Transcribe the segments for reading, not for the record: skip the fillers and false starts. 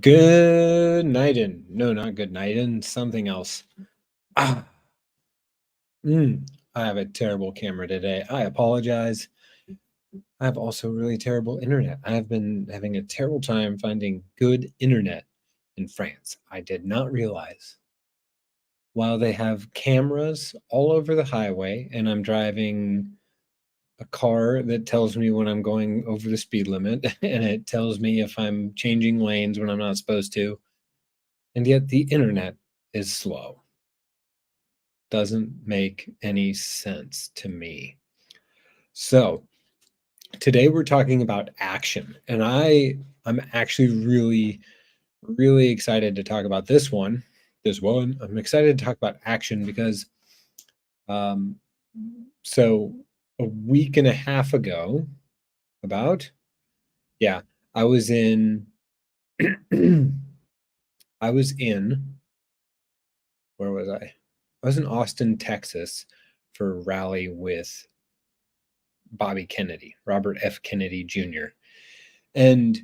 Good nightin'. No, not good nightin'. Something else. Ah, I have a terrible camera today. I apologize. I have also really terrible internet. I have been having a terrible time finding good internet in France. I did not realize. While they have cameras all over the highway and I'm driving a car that tells me when I'm going over the speed limit and it tells me if I'm changing lanes when I'm not supposed to. And yet the internet is slow. Doesn't make any sense to me. So today we're talking about action, and I'm actually really excited to talk about this one. I'm excited to talk about action because so a week and a half ago, I was in where was I? I was in Austin, Texas for a rally with Robert F. Kennedy Jr. And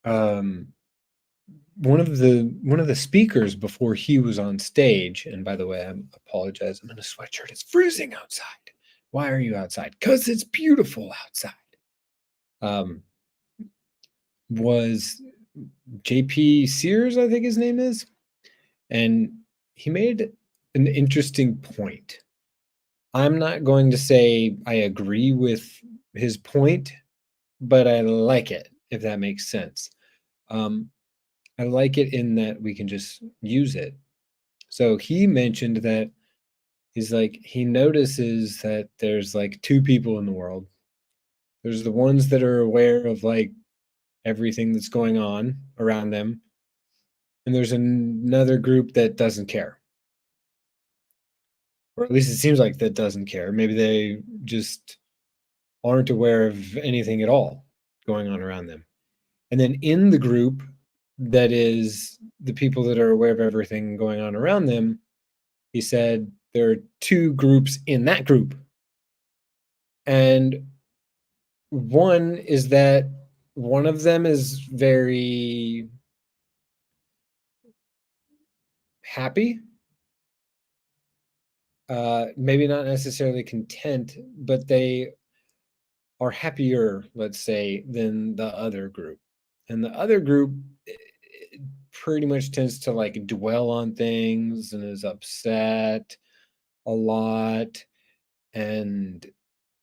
one of the speakers before he was on stage, and by the way, I apologize, I'm in a sweatshirt. It's freezing outside. Why are you outside? Because it's beautiful outside. Was JP Sears, I think his name is, and he made an interesting point. I'm not going to say I agree with his point, but I like it, if that makes sense. I like it in that we can just use it. So he mentioned that he notices that there's like two people in the world. There's the ones that are aware of like everything that's going on around them. And there's another group that doesn't care. Or at least it seems like that doesn't care. Maybe they just aren't aware of anything at all going on around them. And then in the group that is the people that are aware of everything going on around them, he said there are two groups in that group. And one is that one of them is very happy, maybe not necessarily content, but they are happier, let's say, than the other group. And the other group pretty much tends to like dwell on things and is upset a lot, and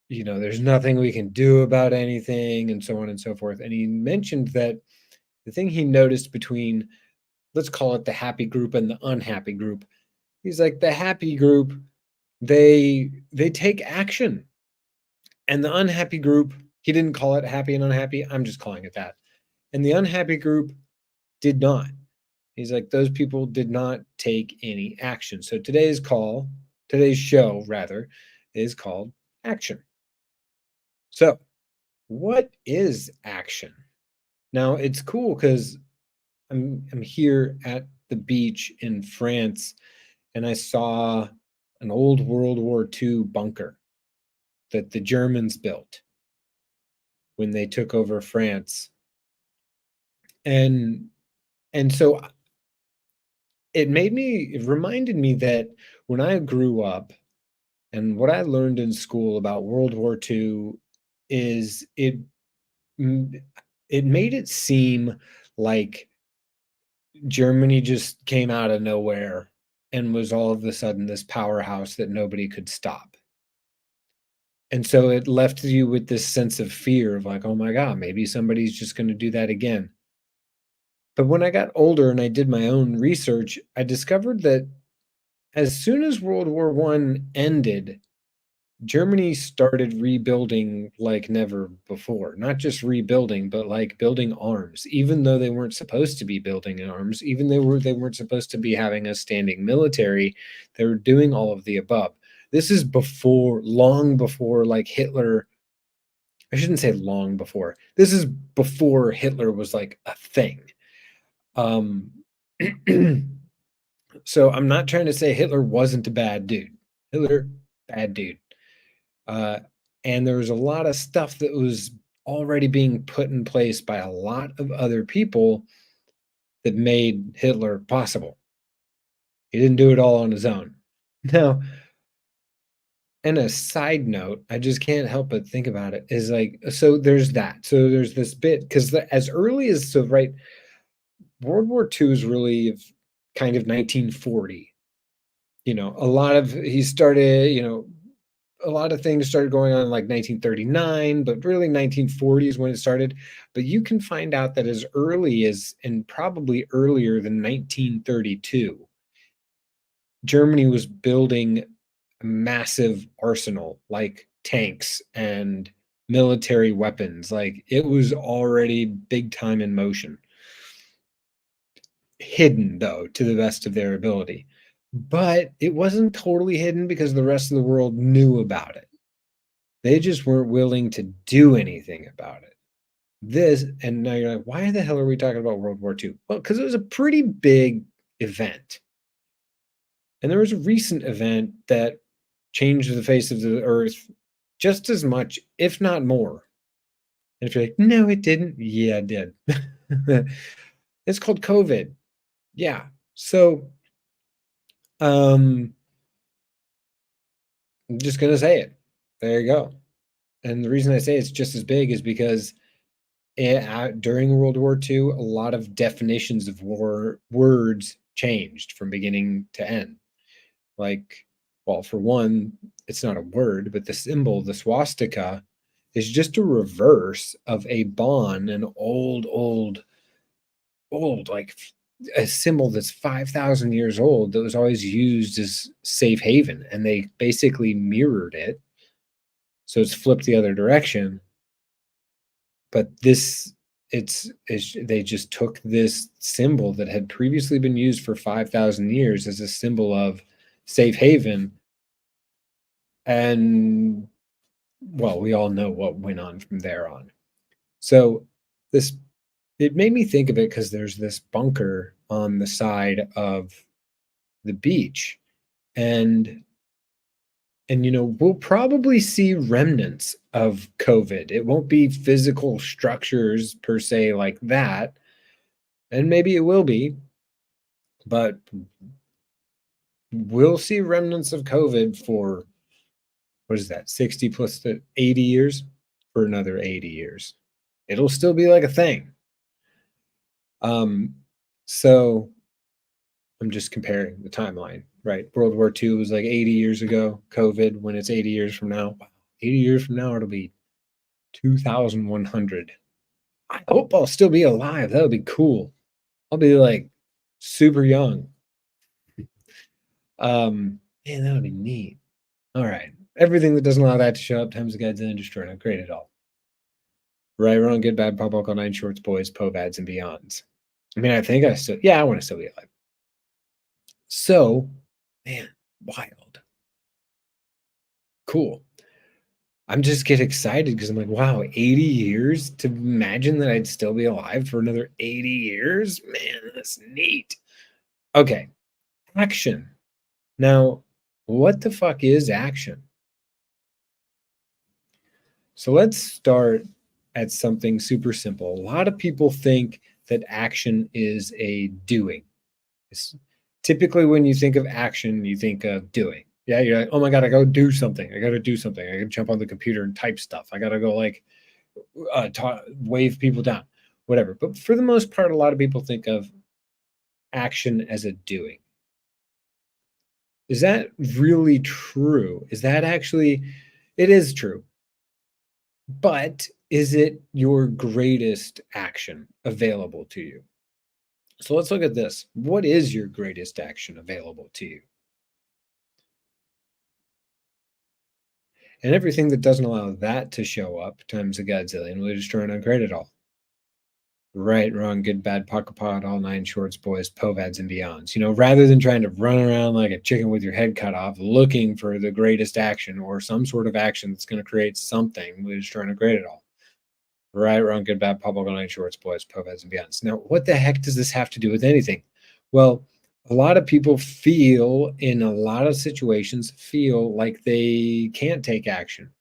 there's nothing we can do about anything, and so on and so forth. And he mentioned that the thing he noticed between, let's call it the happy group and the unhappy group, he's like, the happy group, they take action, and the unhappy group, he didn't call it happy and unhappy, I'm just calling it that, and the unhappy group did not. He's like, those people did not take any action. So today's show is called Action. So what is action? Now it's cool because I'm here at the beach in France, and I saw an old World War II bunker that the Germans built when they took over France. And so it reminded me that when I grew up and what I learned in school about World War II is it made it seem like Germany just came out of nowhere and was all of a sudden this powerhouse that nobody could stop. And so it left you with this sense of fear of like, oh my God, maybe somebody's just going to do that again. But when I got older and I did my own research, I discovered that as soon as World War I ended, Germany started rebuilding like never before. Not just rebuilding, but like building arms, even though they weren't supposed to be building arms, even though they weren't supposed to be having a standing military. They were doing all of the above. This is long before like Hitler. I shouldn't say long before. This is before Hitler was like a thing. So I'm not trying to say Hitler wasn't a bad dude. Hitler, bad dude. And there was a lot of stuff that was already being put in place by a lot of other people that made Hitler possible. He didn't do it all on his own. Now, and a side note, I just can't help but think about it, is like, so there's that. So there's this bit, because as early as, so right, World War II is really kind of 1940. You know, a lot of, he started, you know, a lot of things started going on in like 1939, but really 1940 is when it started. But you can find out that as early as, and probably earlier than 1932, Germany was building a massive arsenal, like tanks and military weapons. Like, it was already big time in motion. Hidden, though, to the best of their ability. But it wasn't totally hidden because the rest of the world knew about it. They just weren't willing to do anything about it. This, and now you're like, why the hell are we talking about World War II? Well, because it was a pretty big event. And there was a recent event that changed the face of the earth just as much, if not more. And if you're like, no, it didn't. Yeah, it did. It's called COVID. Yeah. So, I'm just going to say it. There you go. And the reason I say it's just as big is because during World War II, a lot of definitions of words changed from beginning to end. Like, well, for one, it's not a word, but the symbol, the swastika, is just a reverse of a bon, an old, like a symbol that's 5,000 years old that was always used as safe haven. And they basically mirrored it. So it's flipped the other direction. But this, they just took this symbol that had previously been used for 5,000 years as a symbol of safe haven. And, well, we all know what went on from there on. So it made me think of it because there's this bunker on the side of the beach. And you know, we'll probably see remnants of COVID. It won't be physical structures per se like that. And maybe it will be, but we'll see remnants of COVID for, what is that, 60 plus 80 years? For another 80 years. It'll still be like a thing. So I'm just comparing the timeline, right? World War II was like 80 years ago. COVID, when it's 80 years from now, 80 years from now, it'll be 2100. I hope I'll still be alive. That would be cool. I'll be like super young. Man, that would be neat. All right. Everything that doesn't allow that to show up times the guides and destroy. Not great at all. Right, wrong, good, bad, pop, all 9 shorts, boys, povads, and beyonds. I mean, I think I want to still be alive. So, man, wild. Cool. I'm just get excited because I'm like, wow, 80 years? To imagine that I'd still be alive for another 80 years? Man, that's neat. Okay, action. Now, what the fuck is action? So let's start at something super simple. A lot of people think that action is a doing. Typically, when you think of action, you think of doing. Yeah, you're like, oh my God, I gotta do something. I gotta do something. I gotta jump on the computer and type stuff. I gotta go like wave people down, whatever. But for the most part, a lot of people think of action as a doing. Is that really true? Is that actually, it is true. But is it your greatest action available to you? So let's look at this. What is your greatest action available to you? And everything that doesn't allow that to show up times a godzillion will destroy and uncreate it all. Right, wrong, good, bad, pocket pod, all 9 shorts, boys, povads, and beyonds. You know, rather than trying to run around like a chicken with your head cut off, looking for the greatest action or some sort of action that's going to create something, we're just trying to create it all. Right, wrong, good, bad, pop, all 9 shorts, boys, povads, and beyonds. Now, what the heck does this have to do with anything? Well, a lot of people feel, in a lot of situations, feel like they can't take action.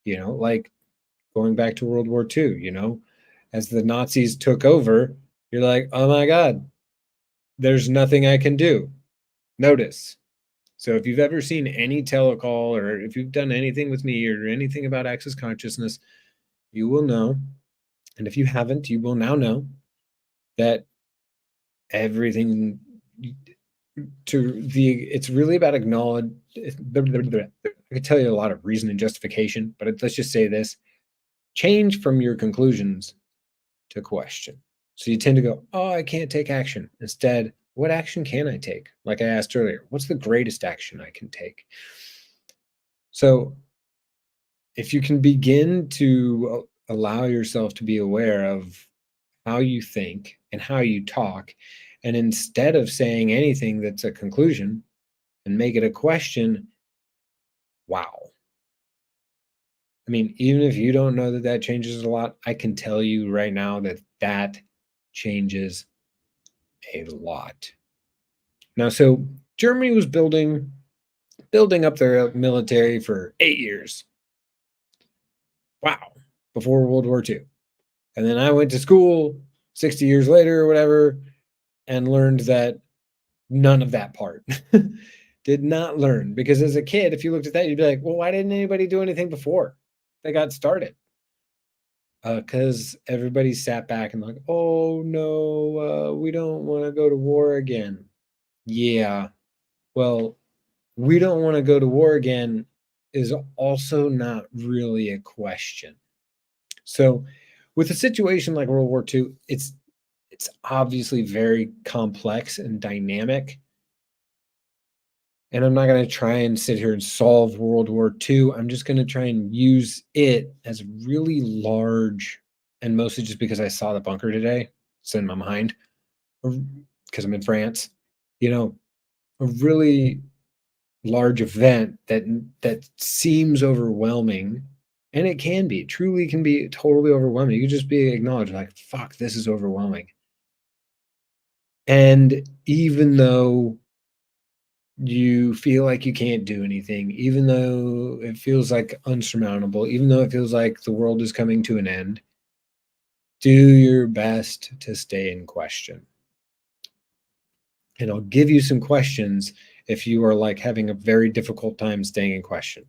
You know, like going back to World War II, you know, as the Nazis took over, You're like, oh my God, there's nothing I can do. Notice. So if you've ever seen any telecall, or if you've done anything with me or anything about access consciousness, you will know, and if you haven't, you will now know, that everything it's really about acknowledge. I could tell you a lot of reason and justification, but let's just say this: change from your conclusions to question. So you tend to go, oh, I can't take action. Instead, what action can I take? Like I asked earlier, what's the greatest action I can take? So if you can begin to allow yourself to be aware of how you think and how you talk, and instead of saying anything that's a conclusion and make it a question, wow. I mean, even if you don't know that that changes a lot, I can tell you right now that that changes a lot. Now, so Germany was building up their military for 8 years. Wow. Before World War II. And then I went to school 60 years later or whatever and learned that none of that part. Did not learn, because as a kid, if you looked at that, you'd be like, well, why didn't anybody do anything before they got started? Because everybody sat back and like, oh no, we don't want to go to war again. Yeah, well, we don't want to go to war again is also not really a question. So with a situation like World War II, it's obviously very complex and dynamic. And I'm not going to try and sit here and solve World War II. I'm just going to try and use it as really large, and mostly just because I saw the bunker today, it's in my mind, because I'm in France, a really large event that seems overwhelming. And it can be, it truly can be totally overwhelming. You can just be acknowledged like, fuck, this is overwhelming. And even though you feel like you can't do anything, even though it feels like unsurmountable, even though it feels like the world is coming to an end, do your best to stay in question. And I'll give you some questions if you are like having a very difficult time staying in question.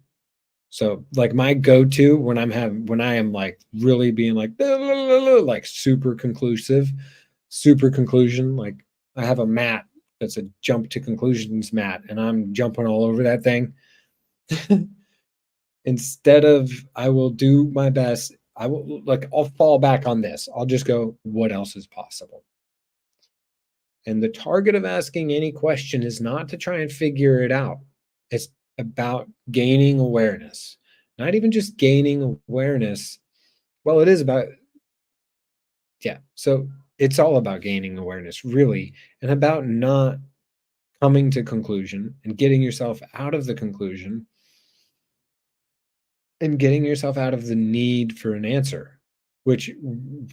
So like my go-to when I am like really being like super conclusion, like I have a mat that's a jump to conclusions mat and I'm jumping all over that thing. Instead of I will do my best, I'll fall back on this. I'll just go, what else is possible? And the target of asking any question is not to try and figure it out. It's about gaining awareness. Not even just gaining awareness. Well, it is about, yeah. So it's all about gaining awareness, really, and about not coming to conclusion and getting yourself out of the conclusion and getting yourself out of the need for an answer, which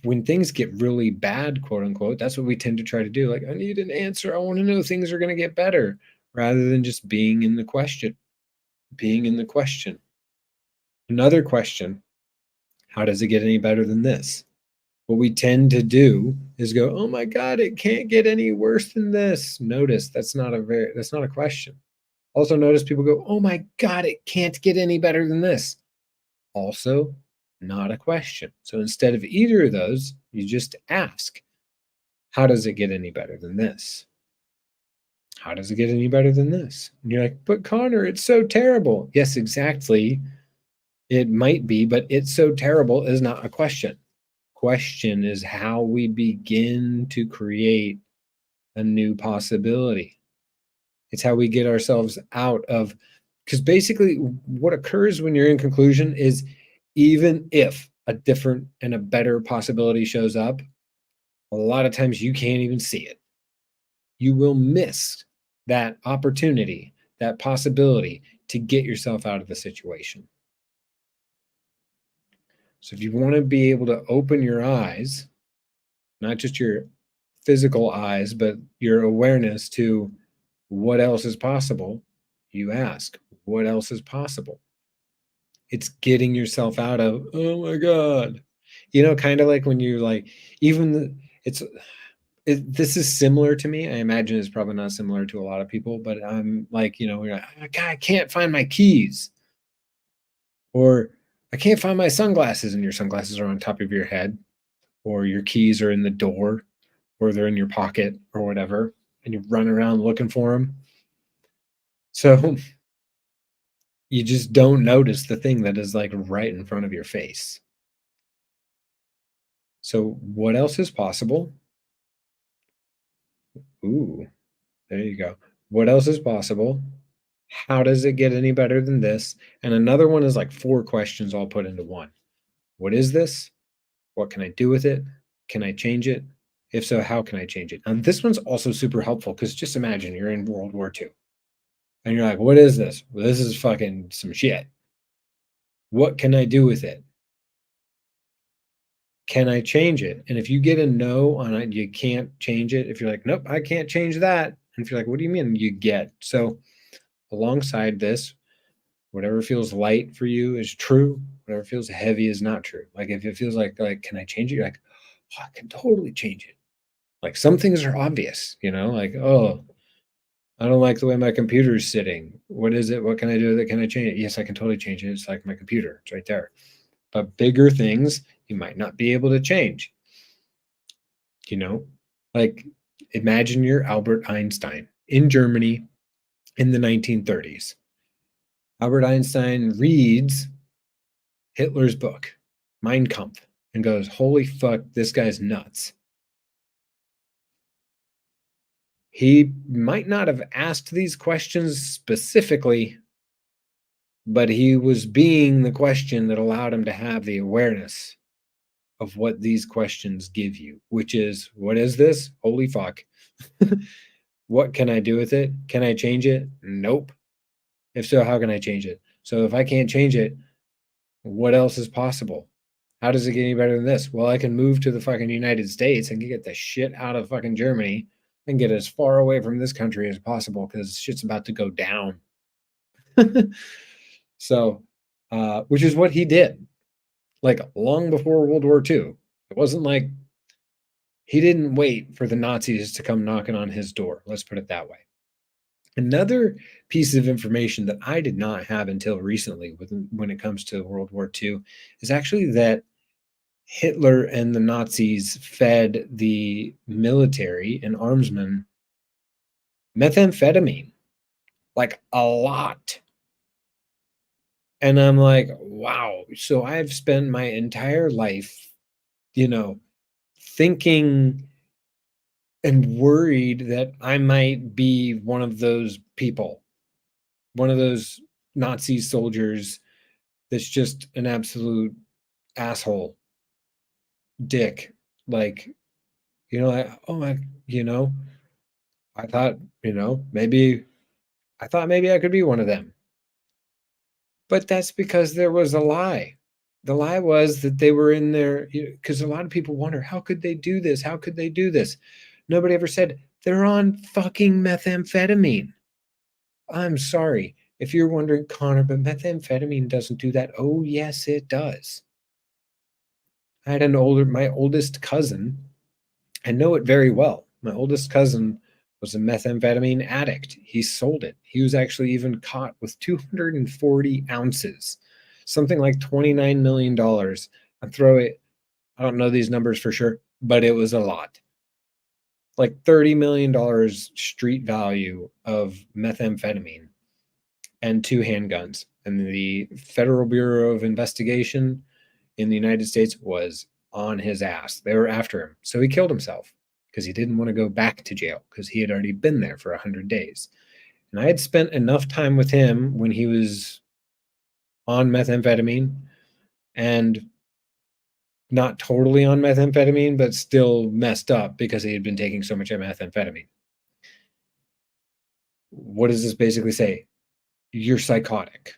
when things get really bad, quote unquote, that's what we tend to try to do. Like, I need an answer. I want to know things are going to get better, rather than just being in the question. Another question, how does it get any better than this? What we tend to do is go, oh my God, it can't get any worse than this. Notice that's not a question. Also notice people go, oh my God, it can't get any better than this. Also not a question. So instead of either of those, you just ask, how does it get any better than this? How does it get any better than this? And you're like, but Connor, it's so terrible. Yes, exactly. It might be, but it's so terrible is not a question. Question is how we begin to create a new possibility. It's how we get ourselves out of, because basically what occurs when you're in conclusion is, even if a different and a better possibility shows up, a lot of times you can't even see it. You will miss that opportunity, that possibility to get yourself out of the situation. So if you want to be able to open your eyes, not just your physical eyes, but your awareness to what else is possible, you ask, what else is possible? It's getting yourself out of, oh my God. Kind of like when you're like, it's this is similar to me. I imagine it's probably not similar to a lot of people, but I'm like, you know, you're like, I can't find my keys, or I can't find my sunglasses, and your sunglasses are on top of your head, or your keys are in the door, or they're in your pocket, or whatever, and you run around looking for them. So you just don't notice the thing that is like right in front of your face. So what else is possible? Ooh, there you go. What else is possible? How does it get any better than this? And another one is like 4 questions all put into one. What is this? What can I do with it? Can I change it? If so, how can I change it? And this one's also super helpful because just imagine you're in World War II and you're like, what is this? Well, this is fucking some shit. What can I do with it? Can I change it? And if you get a no on it, you can't change it. If you're like, nope, I can't change that. And if you're like, what do you mean? You get. So alongside this, whatever feels light for you is true. Whatever feels heavy is not true. Like if it feels like, can I change it? You're like, oh, I can totally change it. Like some things are obvious, you know, like, oh, I don't like the way my computer is sitting. What is it? What can I do with it? Can I change it? Yes, I can totally change it. It's like my computer. It's right there. But bigger things you might not be able to change. You know, like imagine you're Albert Einstein in Germany in the 1930s. Albert Einstein reads Hitler's book, Mein Kampf, and goes, holy fuck, this guy's nuts. He might not have asked these questions specifically, but he was being the question that allowed him to have the awareness of what these questions give you, which is, what is this? Holy fuck. What can I do with it? Can I change it? Nope. If so, how can I change it? So if I can't change it, what else is possible? How does it get any better than this? Well, I can move to the fucking United States and get the shit out of fucking Germany and get as far away from this country as possible because shit's about to go down. So, which is what he did, like long before World War II. It wasn't like he didn't wait for the Nazis to come knocking on his door. Let's put it that way. Another piece of information that I did not have until recently when it comes to World War II is actually that Hitler and the Nazis fed the military and armsmen methamphetamine, like a lot. And I'm like, wow. So I've spent my entire life, you know, thinking and worried that I might be one of those people, one of those Nazi soldiers that's just an absolute asshole, dick. Like, you know, you know, I thought, you know, maybe I thought maybe I could be one of them. But that's because there was a lie. The lie was that they were in there, because a lot of people wonder, how could they do this? How could they do this? Nobody ever said, they're on fucking methamphetamine. I'm sorry. If you're wondering, Connor, but methamphetamine doesn't do that. Oh, yes, it does. I had my oldest cousin, I know it very well. My oldest cousin was a methamphetamine addict. He sold it. He was actually even caught with 240 ounces, something like $29 million. I don't know these numbers for sure, but it was a lot. Like $30 million street value of methamphetamine and 2 handguns. And the Federal Bureau of Investigation in the United States was on his ass. They were after him. So he killed himself because he didn't want to go back to jail because he had already been there for 100 days. And I had spent enough time with him when he was on methamphetamine and not totally on methamphetamine, but still messed up because he had been taking so much methamphetamine. What does this basically say? You're psychotic.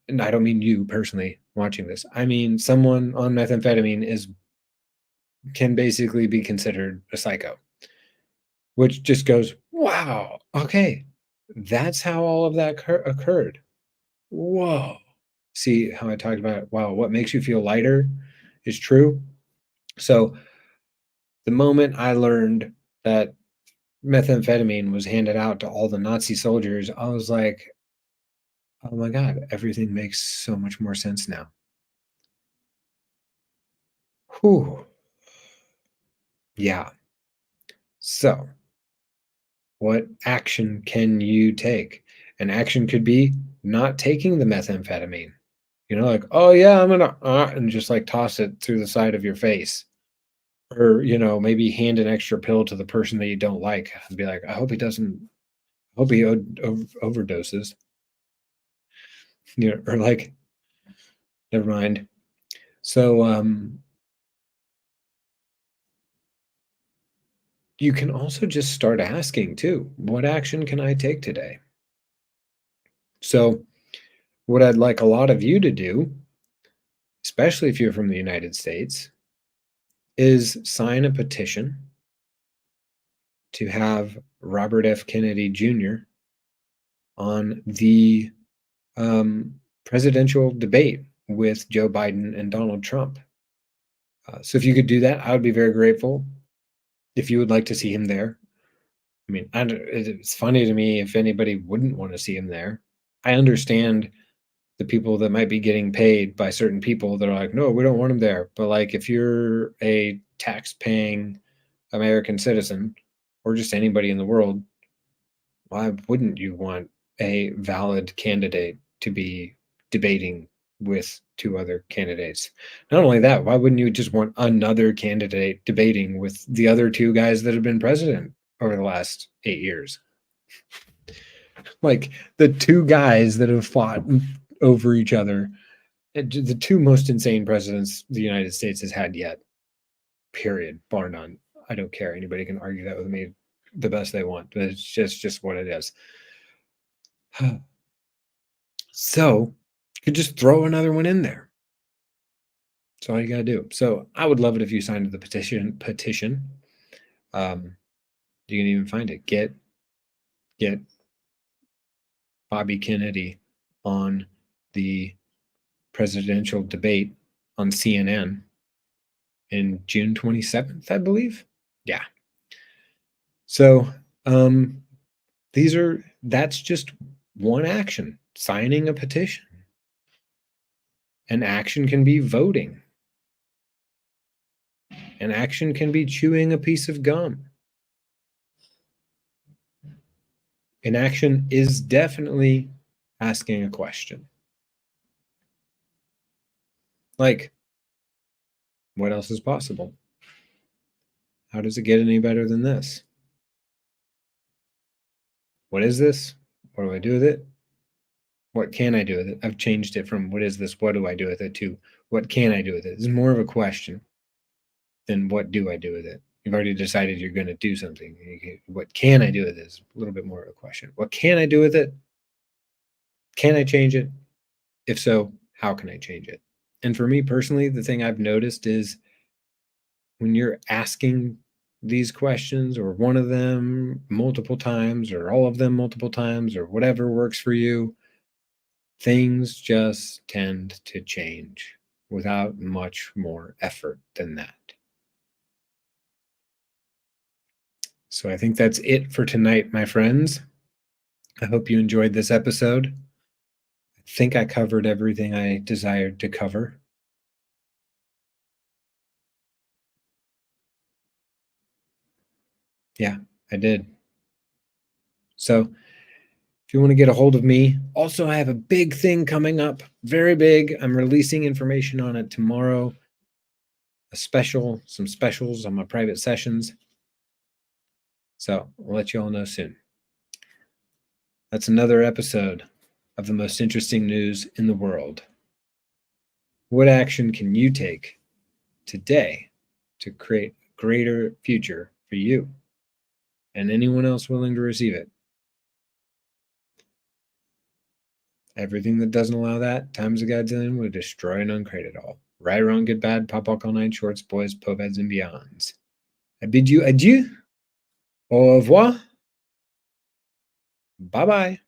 And I don't mean you personally watching this. I mean someone on methamphetamine can basically be considered a psycho, which just goes, wow, okay, that's how all of that occurred. Whoa. See how I talked about, wow, what makes you feel lighter is true. So The moment I learned that methamphetamine was handed out to all the Nazi soldiers, I was like, oh my God, everything makes so much more sense now. Whew. Yeah. So, what action can you take? An action could be not taking the methamphetamine. Like, oh yeah, I'm gonna and just like toss it through the side of your face. Or, maybe hand an extra pill to the person that you don't like and be like, I hope he overdoses. Or like, never mind. So you can also just start asking too, what action can I take today? So what I'd like a lot of you to do, especially if you're from the United States, is sign a petition to have Robert F. Kennedy Jr. on the presidential debate with Joe Biden and Donald Trump. So if you could do that, I would be very grateful. If you would like to see him there, I mean, it's funny to me if anybody wouldn't want to see him there. I understand the people that might be getting paid by certain people that are like, no, we don't want him there. But like, if you're a tax-paying American citizen or just anybody in the world, why wouldn't you want a valid candidate to be debating with two other candidates? Not only that, why wouldn't you just want another candidate debating with the other two guys that have been president over the last 8 years? Like the two guys that have fought over each other, the two most insane presidents the United States has had yet, period, bar none. I don't care. Anybody can argue that with me the best they want, but it's just what it is. So you could just throw another one in there. That's all you gotta do. So I would love it if you signed the petition. You can even find it. Get Bobby Kennedy on the presidential debate on CNN in June 27th, I believe. Yeah. So that's just one action, signing a petition. An action can be voting. An action can be chewing a piece of gum. An action is definitely asking a question. Like, what else is possible? How does it get any better than this? What is this? What do I do with it? What can I do with it? I've changed it from what is this, what do I do with it, to what can I do with it? This is more of a question than what do I do with it. You've already decided you're going to do something. What can I do with this? A little bit more of a question. What can I do with it? Can I change it? If so, how can I change it? And for me personally, the thing I've noticed is when you're asking these questions, or one of them multiple times, or all of them multiple times, or whatever works for you, things just tend to change without much more effort than that. So I think that's it for tonight, my friends. I hope you enjoyed this episode. I think I covered everything I desired to cover. Yeah, I did. So if you want to get a hold of me, also I have a big thing coming up, very big. I'm releasing information on it tomorrow. Some specials on my private sessions. So I'll let you all know soon. That's another episode of the most interesting news in the world. What action can you take today to create a greater future for you and anyone else willing to receive it? Everything that doesn't allow that, times a godzillion, will destroy and uncreate it all. Right, wrong, good, bad, pop, all night, shorts, boys, popeds, and beyonds. I bid you adieu. Au revoir. Bye-bye.